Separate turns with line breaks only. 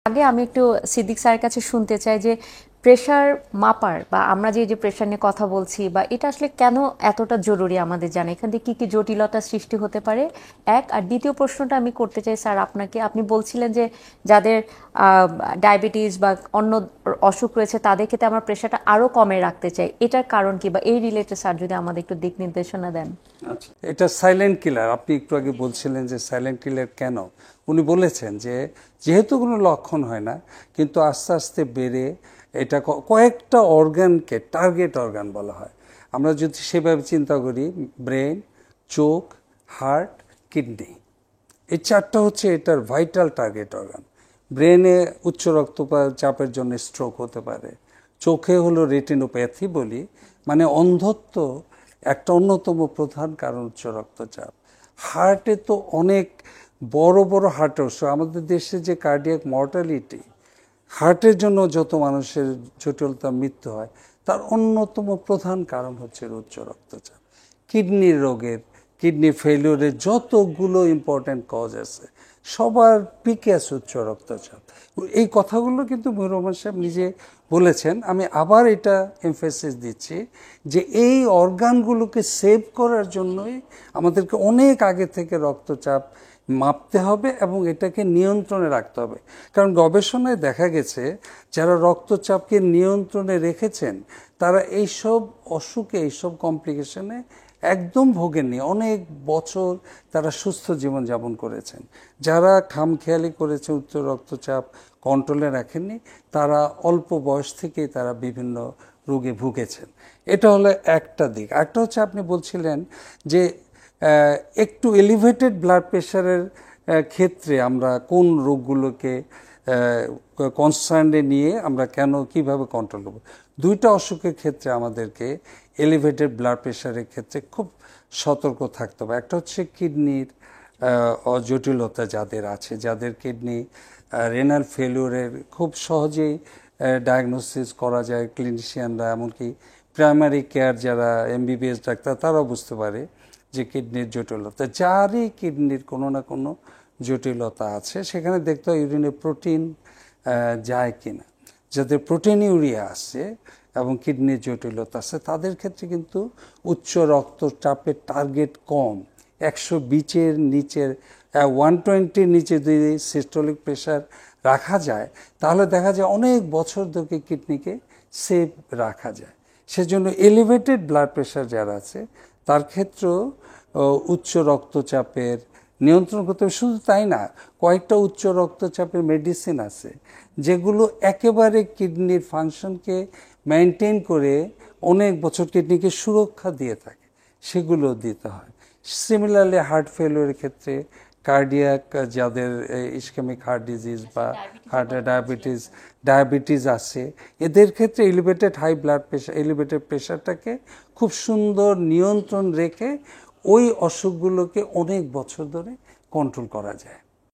আগে আমি একটু সিদ্দিক স্যারের কাছে শুনতে চাই যে প্রেশার মাপার বা আমরা যে প্রেশার নিয়ে কথা বলছি বা এটা আসলে কেন এতটা জরুরি আমাদের জানা, এখান থেকে কি কি জটিলতা সৃষ্টি হতে পারে। এক আর দ্বিতীয় প্রশ্নটা আমি করতে চাই স্যার আপনাকে, আপনি বলছিলেন যে যাদের ডায়াবেটিস বা অন্য অসুখ রয়েছে তাদের ক্ষেত্রে আমরা প্রেশারটা আরো কমে রাখতে চাই, এটার কারণ কি বা এই রিলেটেড স্যার যদি আমাদের একটু দিক নির্দেশনা দেন।
আচ্ছা, এটা সাইলেন্ট কিলার। আপনি একটু আগে বলছিলেন যে সাইলেন্ট কিলার কেন, উনি বলেছেন যে যেহেতু কোনো লক্ষণ হয় না কিন্তু আস্তে আস্তে বেড়ে এটা কয়েকটা অর্গানকে টার্গেট অর্গান বলা হয়। আমরা যদি সেভাবে চিন্তা করি, ব্রেন, চোখ, হার্ট, কিডনি, এই চারটা হচ্ছে এটার ভাইটাল টার্গেট অর্গান। ব্রেনে উচ্চ রক্তচাপের জন্য স্ট্রোক হতে পারে, চোখে হলো রেটিনোপ্যাথি বলি, মানে অন্ধত্ব একটা অন্যতম প্রধান কারণ উচ্চ রক্তচাপ। হার্টে তো অনেক বড় বড় হার্টের অসুখ, আমাদের দেশে যে কার্ডিয়াক মর্টালিটি, হার্টের জন্য যত মানুষের জটিলতা মৃত্যু হয় তার অন্যতম প্রধান কারণ হচ্ছে উচ্চ রক্তচাপ। কিডনির রোগের, কিডনি ফেলিওরের যতগুলো ইম্পর্ট্যান্ট কজ আছে সবার পিকে আছে উচ্চ রক্তচাপ। এই কথাগুলো কিন্তু মনির রহমান সাহেব নিজে বলেছেন। আমি আবার এটা এমফেসিস দিচ্ছি যে এই অর্গানগুলোকে সেভ করার জন্যই আমাদেরকে অনেক আগে থেকে রক্তচাপ মাপতে হবে এবং এটাকে নিয়ন্ত্রণে রাখতে হবে। কারণ গবেষণায় দেখা গেছে যারা রক্তচাপকে নিয়ন্ত্রণে রেখেছেন তারা এইসব অসুখে, এইসব কমপ্লিকেশনে একদম ভোগেননি, অনেক বছর তারা সুস্থ জীবনযাপন করেছেন। যারা খামখেয়ালি করেছে, উচ্চ রক্তচাপ কন্ট্রোলে রাখেননি, তারা অল্প বয়স থেকেই তারা বিভিন্ন রোগে ভুগেছেন। এটা হলো একটা দিক। একটা হচ্ছে আপনি বলছিলেন যে একটু এলিভেটেড ব্লাড প্রেশারের ক্ষেত্রে আমরা কোন রোগগুলোকে কনসার্নে নিয়ে আমরা কেন কিভাবে কন্ট্রোল করব। দুইটা অসুখের ক্ষেত্রে আমাদেরকে এলিভেটেড ব্লাড প্রেশারের ক্ষেত্রে খুব সতর্ক থাকতে হবে। একটা হচ্ছে কিডনির জটিলতা যাদের আছে, যাদের কিডনি রেনাল ফেলিওরের খুব সহজেই ডায়াগনোসিস করা যায়, ক্লিনিশিয়ানরা এমনকি প্রাইমারি কেয়ার যারা এমবিবিএস ডাক্তার তারাও বুঝতে পারে যে কিডনির জটিলতা। যারই কিডনির কোনো না কোনো জটিলতা আছে সেখানে দেখতে হয় ইউরিনে প্রোটিন যায় কিনা। যাদের প্রোটিন ইউরিয়া আছে এবং কিডনির জটিলতা আছে তাদের ক্ষেত্রে কিন্তু উচ্চ রক্তচাপের টার্গেট কম, 120-এর নিচের, 120-র নিচে যদি সিস্টোলিক প্রেশার রাখা যায় তাহলে দেখা যায় অনেক বছর ধরে কিডনিকে সেভ রাখা যায়। সেজন্য এলিভেটেড ব্লাড প্রেশার যারা আছে তার ক্ষেত্রেও উচ্চ রক্তচাপের নিয়ন্ত্রণ করতে হবে। শুধু তাই না, কয়েকটা উচ্চ রক্তচাপের মেডিসিন আছে যেগুলো একেবারে কিডনির ফাংশনকে মেনটেন করে অনেক বছর কিডনিকে সুরক্ষা দিয়ে থাকে, সেগুলো দিতে হয়। সিমিলারলি হার্ট ফেলিওরের ক্ষেত্রে, কার্ডিয়াক যাদের ইসকেমিক হার্ট ডিজিজ বা হার্টের ডায়াবেটিস আছে এদের ক্ষেত্রে elevated high blood pressure, elevated প্রেশারটাকে খুব সুন্দর নিয়ন্ত্রণ রেখে ওই অসুখগুলোকে অনেক বছর ধরে কন্ট্রোল করা যায়।